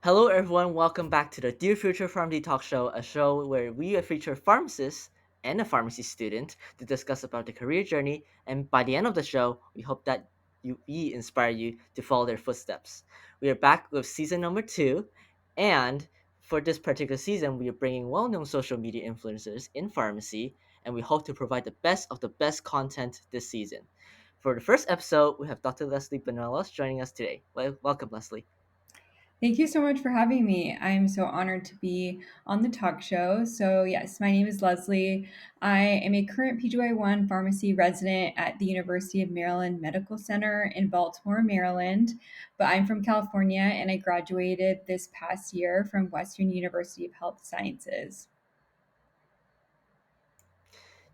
Hello, everyone. Welcome back to the Dear Future Pharmacy Talk Show, a show where we feature pharmacists and a pharmacy student to discuss about the career journey. And by the end of the show, we hope that we inspire you to follow their footsteps. We are back with season number two, and for this particular season, we are bringing well-known social media influencers in pharmacy, and we hope to provide the best of the best content this season. For the first episode, we have Dr. Leslie Banuelos joining us today. Welcome, Leslie. Thank you so much for having me. I'm so honored to be on the talk show. So, yes, my name is Leslie. I am a current PGY1 pharmacy resident at the University of Maryland Medical Center in Baltimore, Maryland. But I'm from California and I graduated this past year from Western University of Health Sciences.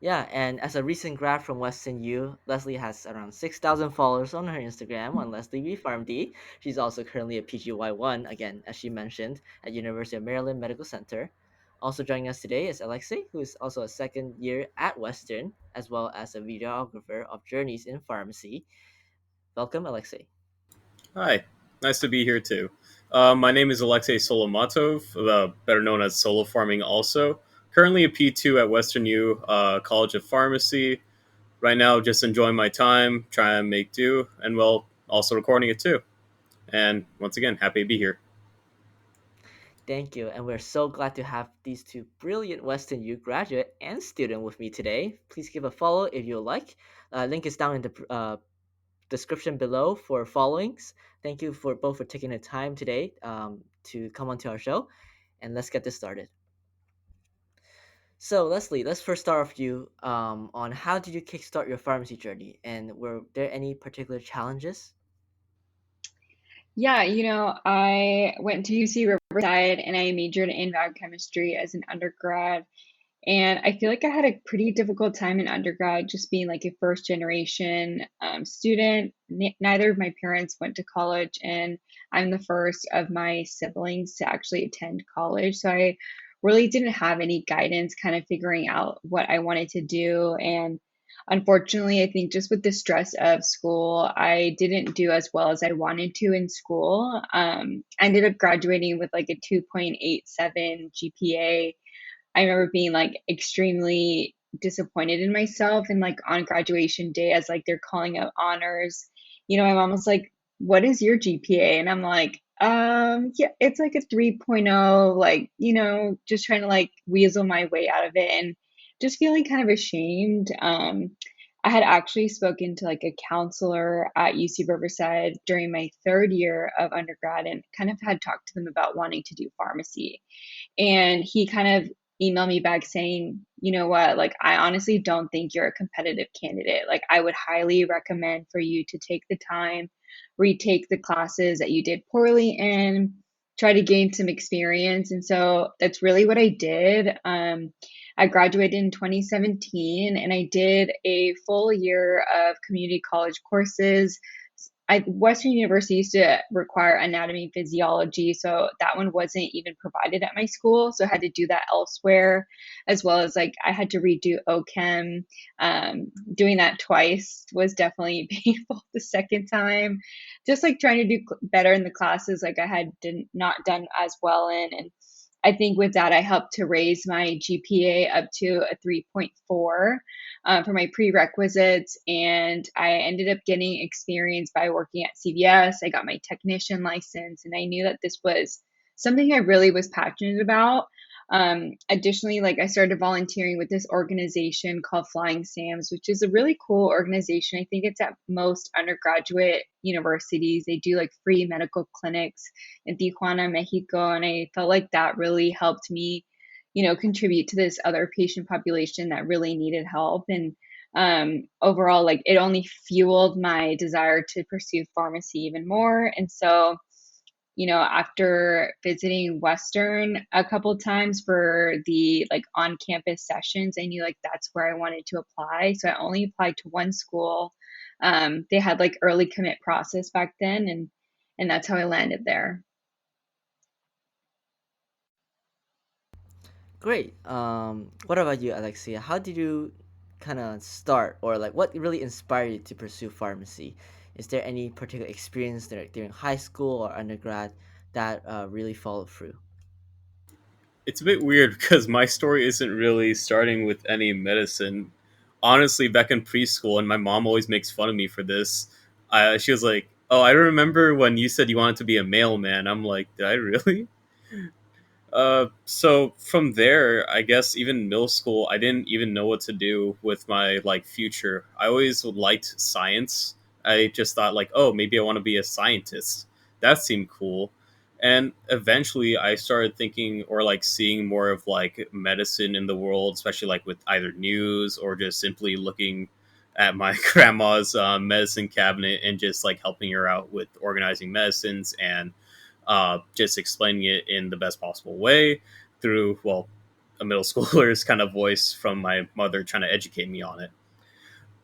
Yeah, and as a recent grad from Western U, Leslie has around 6,000 followers on her Instagram on Leslie V PharmD. She's also currently a PGY1, again, as she mentioned, at University of Maryland Medical Center. Also joining us today is Aleksei, who is also a second year at Western, as well as a videographer of Journeys in Pharmacy. Welcome, Aleksei. Hi, nice to be here too. My name is Aleksei Solomatov, better known as Solo Farming also. Currently a P2 at Western U College of Pharmacy. Right now, just enjoying my time, trying to make do, and well, also recording it too. And once again, happy to be here. Thank you, and we're so glad to have these two brilliant Western U graduate and student with me today. Please give a follow if you like. Link is down in the description below for followings. Thank you for both for taking the time today to come onto our show, and let's get this started. So Leslie, let's first start off you on how did you kickstart your pharmacy journey, and were there any particular challenges? I went to UC Riverside and I majored in biochemistry as an undergrad. And I feel like I had a pretty difficult time in undergrad, just being like a first generation student. Neither of my parents went to college, and I'm the first of my siblings to actually attend college. So I really didn't have any guidance kind of figuring out what I wanted to do. And unfortunately, I think just with the stress of school, I didn't do as well as I wanted to in school. I ended up graduating with like a 2.87 GPA. I remember being like extremely disappointed in myself and like on graduation day as like they're calling out honors. My mom was like, "What is your GPA?" And I'm like, yeah, it's like a 3.0, like, just trying to like weasel my way out of it and just feeling kind of ashamed. I had actually spoken to like a counselor at UC Riverside during my third year of undergrad and kind of had talked to them about wanting to do pharmacy. And he kind of emailed me back saying, you know what, like, I honestly don't think you're a competitive candidate. Like, I would highly recommend for you to take the time, retake the classes that you did poorly in, try to gain some experience. And so that's really what I did. I graduated in 2017 and I did a full year of community college courses. Western University used to require anatomy and physiology, so that one wasn't even provided at my school. So I had to do that elsewhere, as well as like I had to redo OChem. Doing that twice was definitely painful the second time. Just like trying to do better in the classes, like I had not done as well in, and I think with that I helped to raise my GPA up to a 3.4 for my prerequisites. And I ended up getting experience by working at CVS. I got my technician license, and I knew that this was something I really was passionate about. Additionally, like I started volunteering with this organization called Flying Sams, which is a really cool organization. I think it's at most undergraduate universities. They do like free medical clinics in Tijuana, Mexico. And I felt like that really helped me contribute to this other patient population that really needed help. And overall, like it only fueled my desire to pursue pharmacy even more. And so, after visiting Western a couple times for the like on campus sessions, I knew like that's where I wanted to apply. So I only applied to one school. They had like early commit process back then, and that's how I landed there. Great. What about you, Alexia? How did you kind of start, or like what really inspired you to pursue pharmacy? Is there any particular experience there during high school or undergrad that really followed through? It's a bit weird because my story isn't really starting with any medicine. Honestly, back in preschool, and my mom always makes fun of me for this. She was like, "Oh, I remember when you said you wanted to be a mailman." I'm like, "Did I really?" So from there, I guess even middle school, I didn't even know what to do with my like future. I always liked science. I just thought like, oh, maybe I want to be a scientist. That seemed cool. And eventually I started thinking or like seeing more of like medicine in the world, especially like with either news or just simply looking at my grandma's medicine cabinet and just like helping her out with organizing medicines and just explaining it in the best possible way through, well, a middle schooler's kind of voice from my mother trying to educate me on it.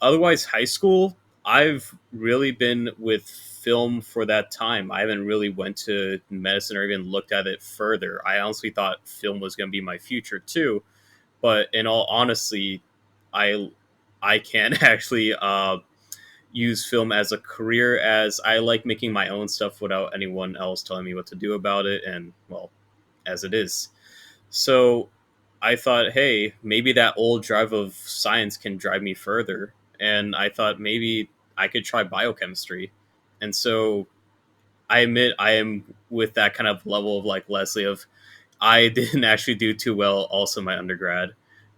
Otherwise, high school, I've really been with film for that time. I haven't really went to medicine or even looked at it further. I honestly thought film was going to be my future too, but in all honesty, I I can't actually use film as a career as I like making my own stuff without anyone else telling me what to do about it and well as it is. So I thought, hey, maybe that old drive of science can drive me further and I thought maybe I could try biochemistry. And so I admit I am with that kind of level of like Leslie of I didn't actually do too well also in my undergrad.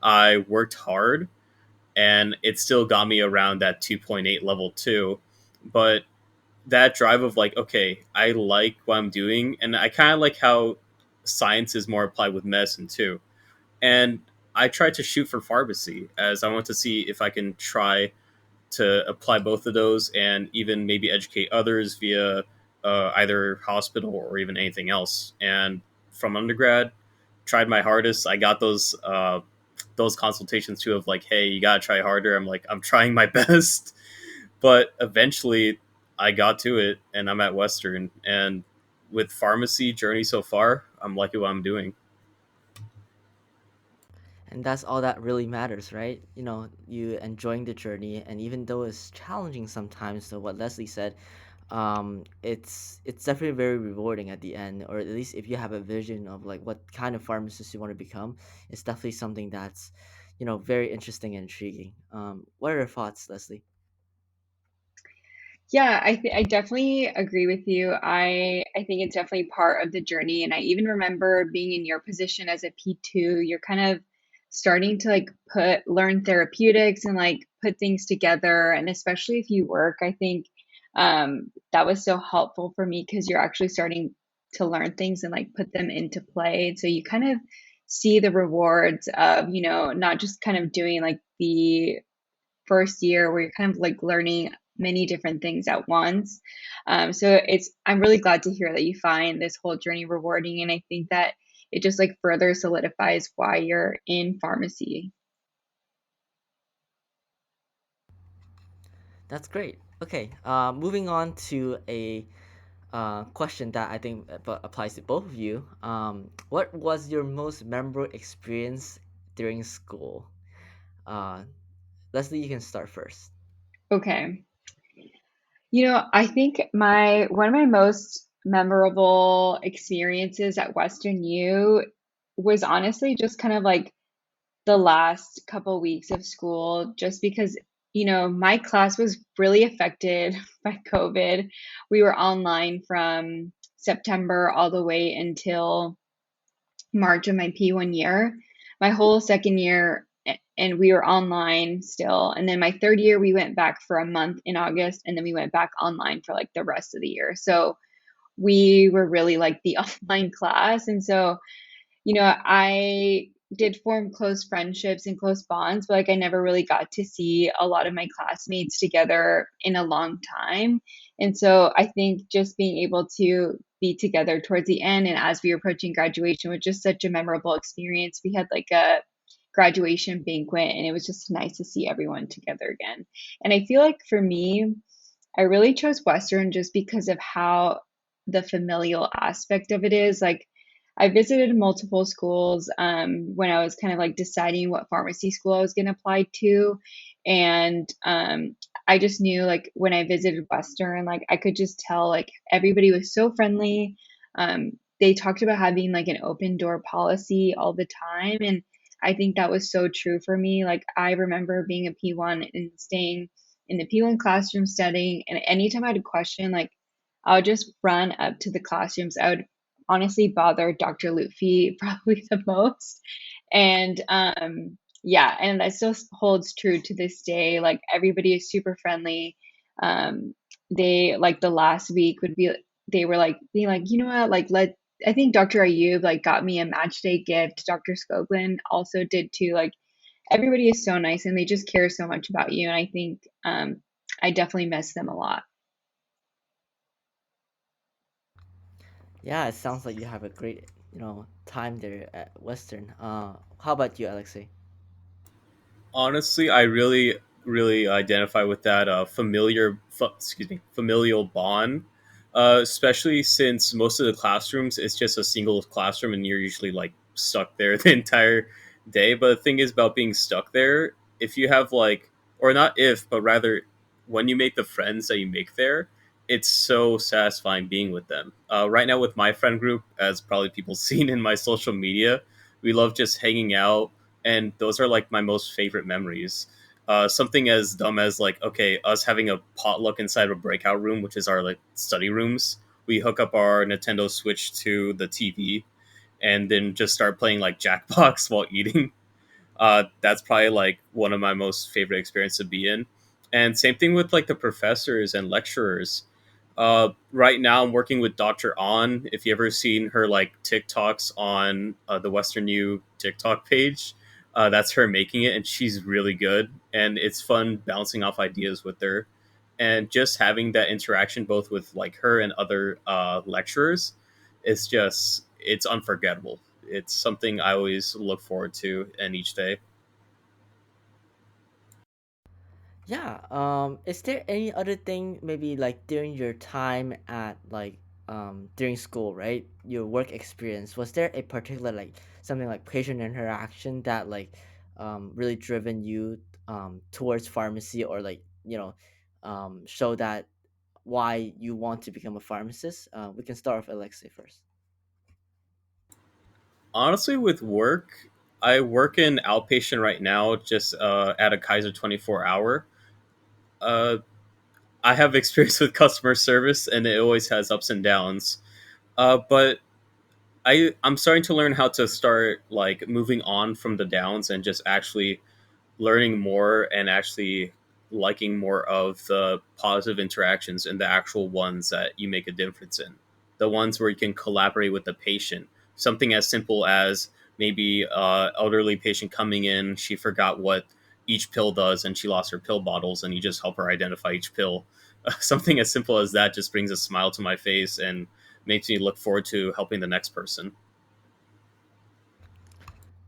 I worked hard and it still got me around that 2.8 level too. But that drive of like, okay, I like what I'm doing, and I kind of like how science is more applied with medicine too. And I tried to shoot for pharmacy as I want to see if I can try to apply both of those and even maybe educate others via either hospital or even anything else. And from undergrad, tried my hardest. I got those consultations too of like, hey, you gotta try harder. I'm like, I'm trying my best, but eventually I got to it, and I'm at Western. And with pharmacy journey so far, I'm liking what I'm doing. And that's all that really matters, right? You know, you enjoying the journey, and even though it's challenging sometimes, so what Leslie said, it's definitely very rewarding at the end, or at least if you have a vision of like what kind of pharmacist you want to become, it's definitely something that's, very interesting and intriguing. What are your thoughts, Leslie? Yeah, I definitely agree with you. I think it's definitely part of the journey. And I even remember being in your position as a P2, you're kind of starting to like learn therapeutics and like put things together. And especially if you work, I think that was so helpful for me because you're actually starting to learn things and like put them into play. So you kind of see the rewards of, not just kind of doing like the first year where you're kind of like learning many different things at once. So I'm really glad to hear that you find this whole journey rewarding. And I think that it just like further solidifies why you're in pharmacy. That's great. Okay, moving on to a question that I think applies to both of you. What was your most memorable experience during school? Uh, Leslie, you can start first. Okay. I think my one of my most memorable experiences at Western U was honestly just kind of like the last couple weeks of school just because my class was really affected by COVID. We were online from September all the way until March of my P1 year. My whole second year and we were online still. And then my third year we went back for a month in August and then we went back online for like the rest of the year. So we were really like the offline class. And so I did form close friendships and close bonds, but like I never really got to see a lot of my classmates together in a long time. And so I think just being able to be together towards the end and as we were approaching graduation was just such a memorable experience. We had like a graduation banquet and it was just nice to see everyone together again. And I feel like for me, I really chose Western just because of how the familial aspect of it is. Like, I visited multiple schools when I was kind of like deciding what pharmacy school I was going to apply to. And I just knew like when I visited Western, like I could just tell like everybody was so friendly. they talked about having like an open door policy all the time. And I think that was so true for me. Like, I remember being a P1 and staying in the P1 classroom studying. And anytime I had a question, like, I would just run up to the classrooms. I would honestly bother Dr. Lutfi probably the most. And yeah, and that still holds true to this day. Like, everybody is super friendly. They like the last week would be, they were like being like, you know what, like, I think Dr. Ayub like got me a match day gift. Dr. Scoglin also did too. Like, everybody is so nice and they just care so much about you. And I think I definitely miss them a lot. Yeah, it sounds like you have a great, time there at Western. How about you, Alexei? Honestly, I really identify with that familial bond, especially since most of the classrooms it's just a single classroom and you're usually like stuck there the entire day. But the thing is about being stuck there, if you have like, or not if, but rather when you make the friends that you make there, it's so satisfying being with them. Right now with my friend group, as probably people seen in my social media, we love just hanging out, and those are like my most favorite memories. Something as dumb as like, okay, us having a potluck inside of a breakout room, which is our like study rooms. We hook up our Nintendo Switch to the TV and then just start playing like Jackbox while eating. That's probably like one of my most favorite experiences to be in. And same thing with like the professors and lecturers. Right now, I'm working with Dr. On. If you ever seen her like TikToks on the Western U TikTok page, that's her making it, and she's really good. And it's fun bouncing off ideas with her, and just having that interaction both with like her and other lecturers is just it's unforgettable. It's something I always look forward to in each day. Yeah. Is there any other thing maybe like during your time at like during school, right? Your work experience, was there a particular like something like patient interaction that like really driven you towards pharmacy, or like, show that why you want to become a pharmacist? We can start with Alexei first. Honestly, with work, I work in outpatient right now, just at a Kaiser 24 hour. Uh, I have experience with customer service, and it always has ups and downs. But I'm starting to learn how to start like moving on from the downs and just actually learning more and actually liking more of the positive interactions and the actual ones that you make a difference in. The ones where you can collaborate with the patient. Something as simple as maybe elderly patient coming in, she forgot what each pill does and she lost her pill bottles, and you just help her identify each pill. Something as simple as that just brings a smile to my face and makes me look forward to helping the next person.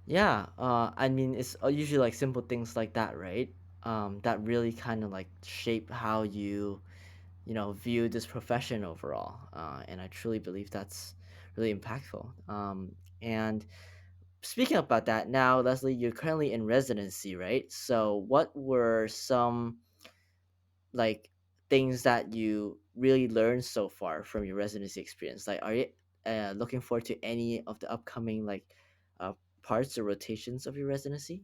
Yeah, I mean, it's usually like simple things like that, right? That really kind of like shape how you, view this profession overall. And I truly believe that's really impactful. And speaking about that, now, Leslie, you're currently in residency, right? So, what were some like things that you really learned so far from your residency experience? Like, are you looking forward to any of the upcoming like uh, parts or rotations of your residency?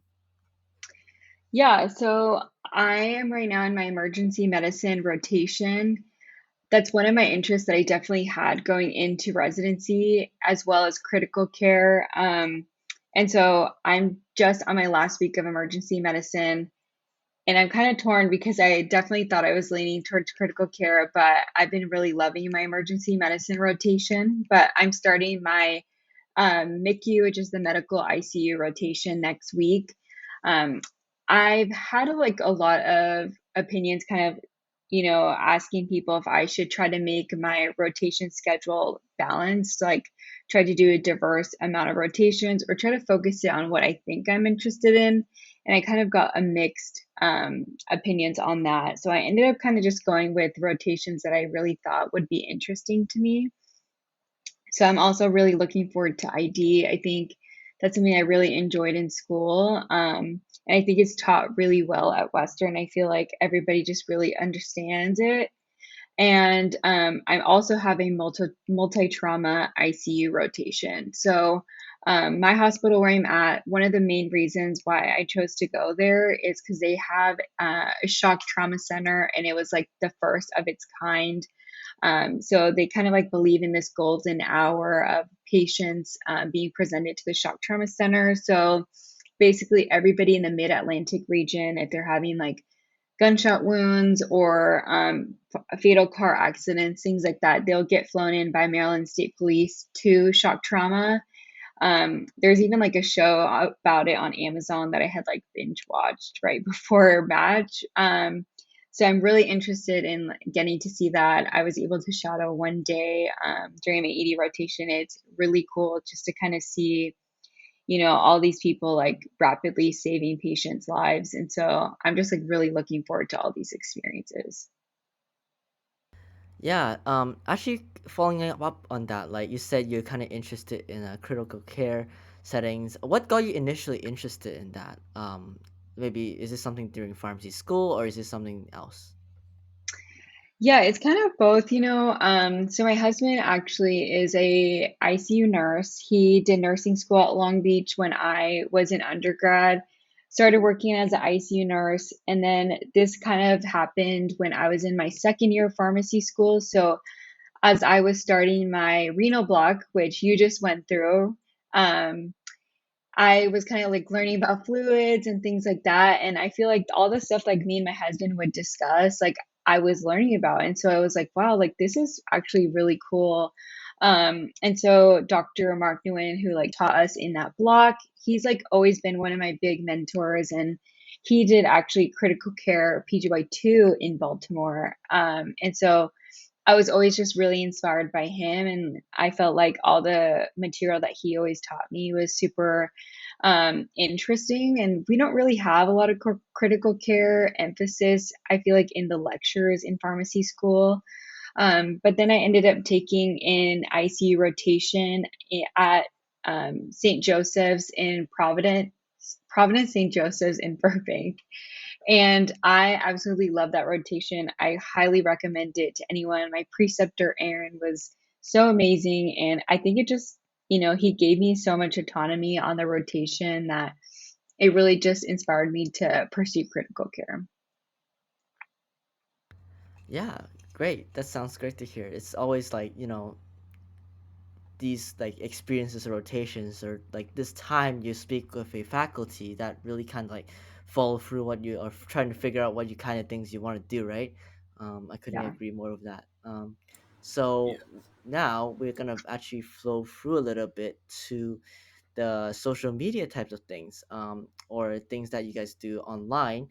Yeah, so I am right now in my emergency medicine rotation. That's one of my interests that I definitely had going into residency, as well as critical care. And so I'm just on my last week of emergency medicine, and I'm kind of torn because I definitely thought I was leaning towards critical care, but I've been really loving my emergency medicine rotation. But I'm starting my MICU, which is the medical ICU rotation, next week. Um, I've had like a lot of opinions, kind of, asking people if I should try to make my rotation schedule balanced, like try to do a diverse amount of rotations or try to focus it on what I think I'm interested in. And I kind of got a mixed opinions on that. So I ended up kind of just going with rotations that I really thought would be interesting to me. So I'm also really looking forward to ID. I think that's something I really enjoyed in school. And I think it's taught really well at Western. I feel like everybody just really understands it. And I'm also having multi trauma ICU rotation. So my hospital where I'm at, one of the main reasons why I chose to go there is because they have a shock trauma center, and it was like the first of its kind. So they kind of like believe in this golden hour of patients being presented to the shock trauma center. So basically, everybody in the Mid Atlantic region, if they're having like gunshot wounds or fatal car accidents, things like that, they'll get flown in by Maryland State Police to shock trauma. There's even like a show about it on Amazon that I had like binge watched right before match. So I'm really interested in getting to see that. I was able to shadow one day during my ED rotation. It's really cool just to kind of see, all these people like rapidly saving patients' lives. And so I'm just like really looking forward to all these experiences. Yeah, actually, following up on that, like you said, you're kind of interested in critical care settings. What got you initially interested in that? Maybe is this something during pharmacy school, or is this something else? Yeah, it's kind of both, So my husband actually is a ICU nurse. He did nursing school at Long Beach when I was in undergrad, started working as an ICU nurse, and then this kind of happened when I was in my second year of pharmacy school. So as I was starting my renal block, which you just went through, um, I was kind of like learning about fluids and things like that. And I feel like all the stuff like me and my husband would discuss, like I was learning about. And so I was like, wow, like this is actually really cool. And so Dr. Mark Nguyen, who like taught us in that block, he's like always been one of my big mentors. And he did actually critical care PGY2 in Baltimore. And so I was always just really inspired by him, and I felt like all the material that he always taught me was super interesting. And we don't really have a lot of critical care emphasis, I feel like, in the lectures in pharmacy school. But then I ended up taking an ICU rotation at St. Joseph's in Providence, St. Joseph's in Burbank. And I absolutely love that rotation. I highly recommend it to anyone. My preceptor, Aaron, was so amazing. And I think it just, he gave me so much autonomy on the rotation that it really just inspired me to pursue critical care. Yeah, great. That sounds great to hear. It's always like, these like experiences or rotations or like this time you speak with a faculty that really kind of like follow through what you are trying to figure out what you kind of things you want to do, right? I couldn't Yeah. agree more with that. Yeah. So now we're gonna actually flow through a little bit to the social media types of things, or things that you guys do online.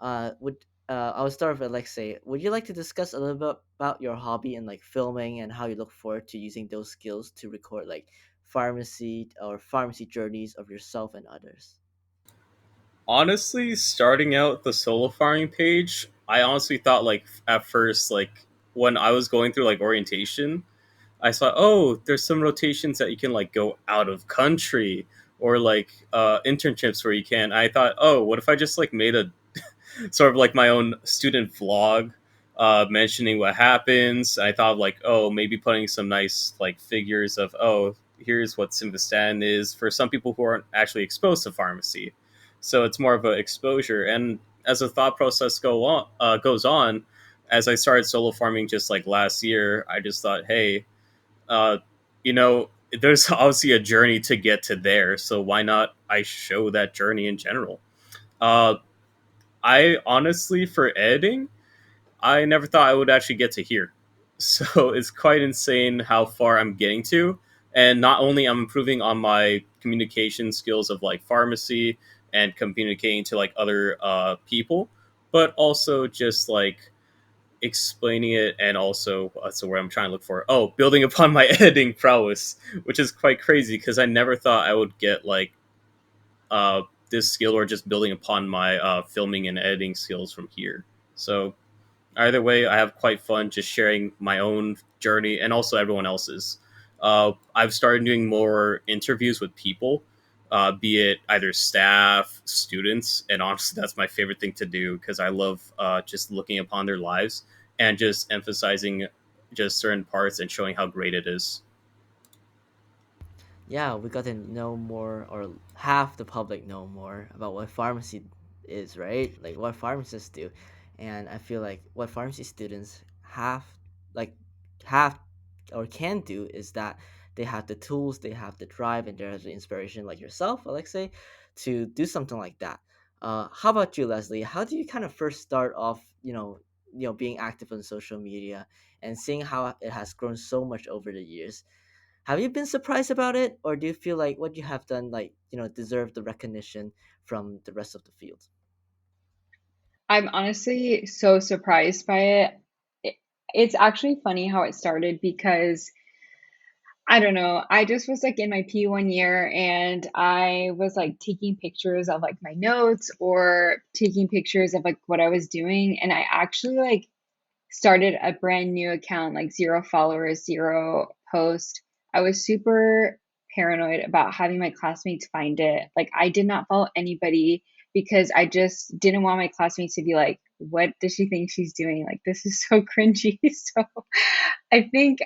Would I'll start with Alexei. Would you like to discuss a little bit about your hobby and like filming and how you look forward to using those skills to record like pharmacy journeys of yourself and others? Honestly, starting out the solo farming page, I honestly thought like at first, like when I was going through like orientation, I saw, oh, there's some rotations that you can like go out of country or like internships where you can. I thought, oh, what if I just like made a sort of like my own student vlog, mentioning what happens. I thought of like, oh, maybe putting some nice like figures of, oh, here's what simvastatin is for some people who aren't actually exposed to pharmacy. So it's more of an exposure. And as the thought process goes on, as I started solo farming just like last year, I just thought, hey, uh, you know, there's obviously a journey to get to there. So why not I show that journey in general? Uh, I honestly, for editing, I never thought I would actually get to here. So it's quite insane how far I'm getting to. And not only I'm improving on my communication skills of like pharmacy and communicating to like other people, but also just like explaining it and also so where I'm trying to look for, oh, building upon my editing prowess, which is quite crazy because I never thought I would get like uh, this skill or just building upon my filming and editing skills from here. So either way, I have quite fun just sharing my own journey and also everyone else's. I've started doing more interviews with people, be it either staff, students, and honestly, that's my favorite thing to do because I love just looking upon their lives and just emphasizing just certain parts and showing how great it is. Yeah, we got to know more, or half the public know more about what pharmacy is, right? Like what pharmacists do. And I feel like what pharmacy students like, have or can do is that they have the tools, they have the drive, and there's the inspiration, like yourself, Alexei, to do something like that. How about you, Leslie? How do you kind of first start off, being active on social media and seeing how it has grown so much over the years? Have you been surprised about it, or do you feel like what you have done, like, deserve the recognition from the rest of the field? I'm honestly so surprised by it. It- It's actually funny how it started because I don't know. I just was like in my P1 year and I was like taking pictures of like my notes or taking pictures of like what I was doing. And I actually like started a brand new account, like 0 followers, 0 post. I was super paranoid about having my classmates find it. Like, I did not follow anybody because I just didn't want my classmates to be like, what does she think she's doing? Like, this is so cringy. So I think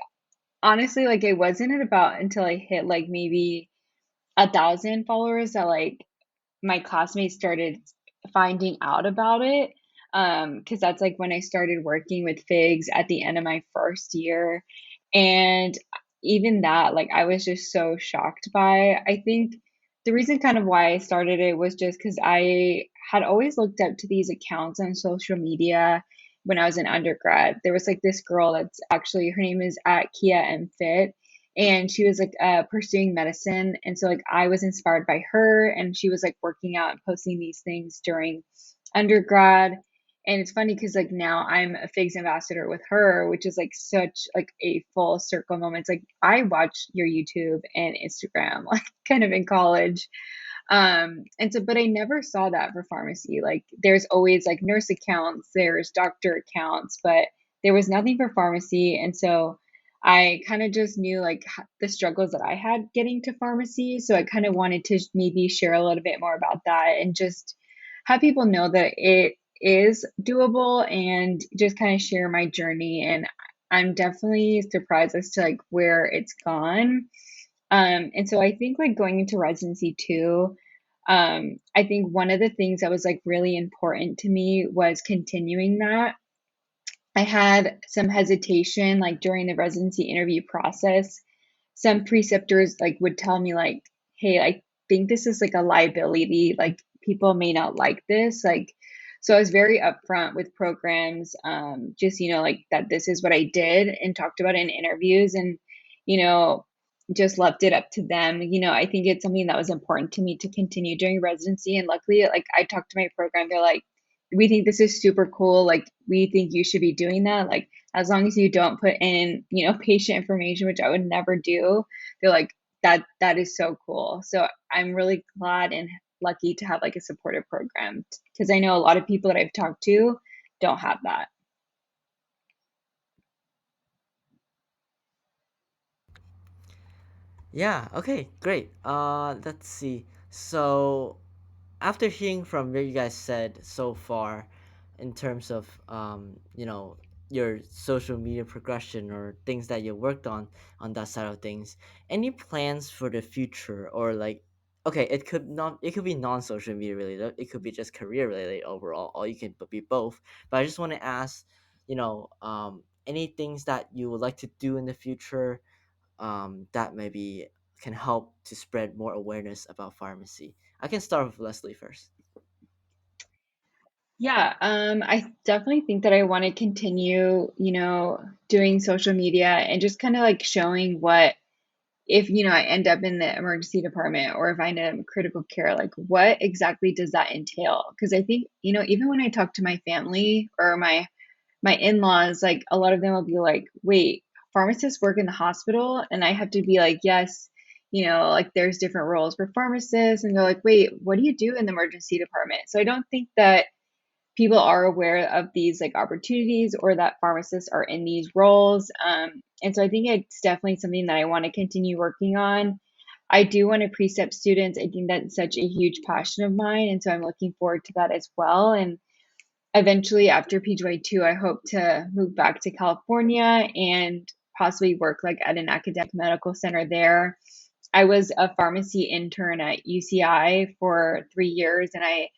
honestly, like, it wasn't about until I hit like maybe 1,000 followers that like my classmates started finding out about it. Because that's like when I started working with Figs at the end of my first year. And even that, like, I was just so shocked by. I think the reason kind of why I started it was just because I had always looked up to these accounts on social media when I was in undergrad. There was like this girl that's actually, her name is at Kia and Fit, and she was like pursuing medicine, and so like I was inspired by her, and she was like working out and posting these things during undergrad. And it's funny because like now I'm a Figs ambassador with her, which is like such like a full circle moment. It's like I watched your YouTube and Instagram like kind of in college. And so, but I never saw that for pharmacy. Like, there's always like nurse accounts, there's doctor accounts, but there was nothing for pharmacy. And so, I kind of just knew like the struggles that I had getting to pharmacy. So, I kind of wanted to maybe share a little bit more about that and just have people know that it is doable and just kind of share my journey. And I'm definitely surprised as to like where it's gone. And so I think like going into residency too, I think one of the things that was like really important to me was continuing that. I had some hesitation like during the residency interview process. Some preceptors like would tell me like, "Hey, I think this is like a liability. Like people may not like this." Like, so I was very upfront with programs, just like that this is what I did and talked about it in interviews, and you know, just left it up to them. I think it's something that was important to me to continue during residency, and luckily, like I talked to my program, they're like, we think this is super cool. Like, we think you should be doing that. Like, as long as you don't put in, patient information, which I would never do, they're like, that is so cool. So I'm really glad and lucky to have like a supportive program because I know a lot of people that I've talked to don't have that. Yeah, okay, great. Let's see. So, after hearing from what you guys said so far in terms of your social media progression or things that you worked on that side of things, any plans for the future, or like, okay, it could be non-social media related, it could be just career related overall, or you can be both. But I just want to ask, any things that you would like to do in the future, that maybe can help to spread more awareness about pharmacy. I can start with Leslie first. Yeah, I definitely think that I want to continue, doing social media and just kind of like showing what if I end up in the emergency department or if I end up in critical care, like what exactly does that entail? Because I think even when I talk to my family or my in-laws, like a lot of them will be like, wait, pharmacists work in the hospital? And I have to be like, yes, like there's different roles for pharmacists. And they're like, wait, what do you do in the emergency department? So I don't think that people are aware of these like opportunities or that pharmacists are in these roles. And so I think it's definitely something that I want to continue working on. I do want to precept students. I think that's such a huge passion of mine. And so I'm looking forward to that as well. And eventually after PGY2, I hope to move back to California and possibly work like at an academic medical center there. I was a pharmacy intern at UCI for 3 years and I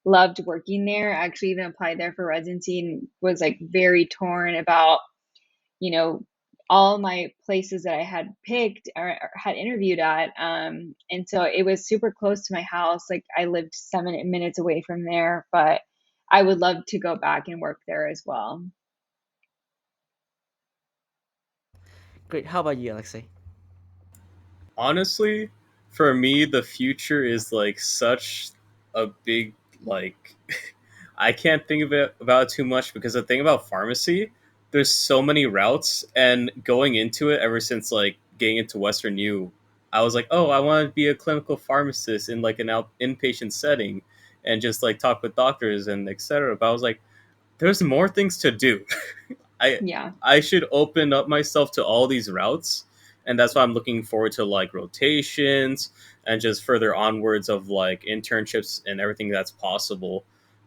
loved working there. I actually even applied there for residency and was like very torn about, you know, all my places that I had picked or had interviewed at. And so it was super close to my house. Like I lived 7 minutes away from there, but I would love to go back and work there as well. Great. How about you, Alexei? Honestly, for me, the future is like such a big like. I can't think of it about it too much because the thing about pharmacy, there's so many routes, and going into it ever since like getting into Western U, I was like, oh, I want to be a clinical pharmacist in like an inpatient setting, and just like talk with doctors and etc. But I was like, there's more things to do. I Yeah. I should open up myself to all these routes, and that's why I'm looking forward to like rotations and just further onwards of like internships and everything that's possible.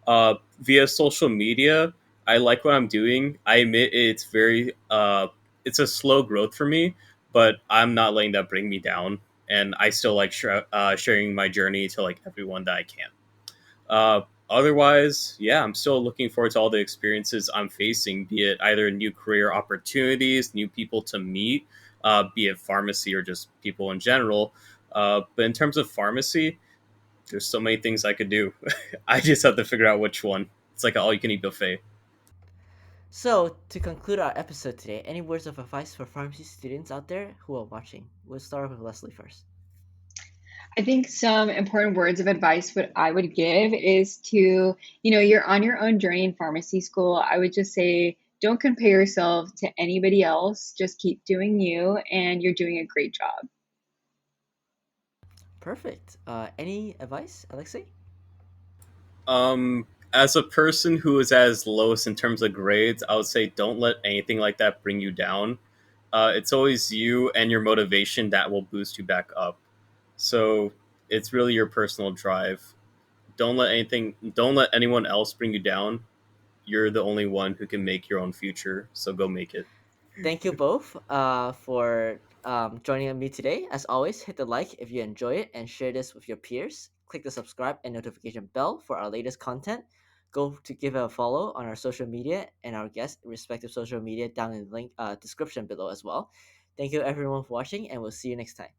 Via social media, I like what I'm doing. I admit it's a slow growth for me, but I'm not letting that bring me down, and I still like sharing my journey to like everyone that I can. Uh, Otherwise, yeah, I'm still looking forward to all the experiences I'm facing, be it either new career opportunities, new people to meet, be it pharmacy or just people in general. But in terms of pharmacy, there's so many things I could do. I just have to figure out which one. It's like an all you can eat buffet. So, to conclude our episode today, any words of advice for pharmacy students out there who are watching? We'll start with Leslie first. I think some important words of advice what I would give is to, you're on your own journey in pharmacy school. I would just say don't compare yourself to anybody else. Just keep doing you and you're doing a great job. Perfect. Any advice, Alexei? As a person who is as lowest in terms of grades, I would say don't let anything like that bring you down. It's always you and your motivation that will boost you back up. So it's really your personal drive. Don't let anyone else bring you down. You're the only one who can make your own future. So go make it. Thank you both for joining me today. As always, hit the like if you enjoy it and share this with your peers. Click the subscribe and notification bell for our latest content. Go to give it a follow on our social media and our guest respective social media down in the link description below as well. Thank you everyone for watching, and we'll see you next time.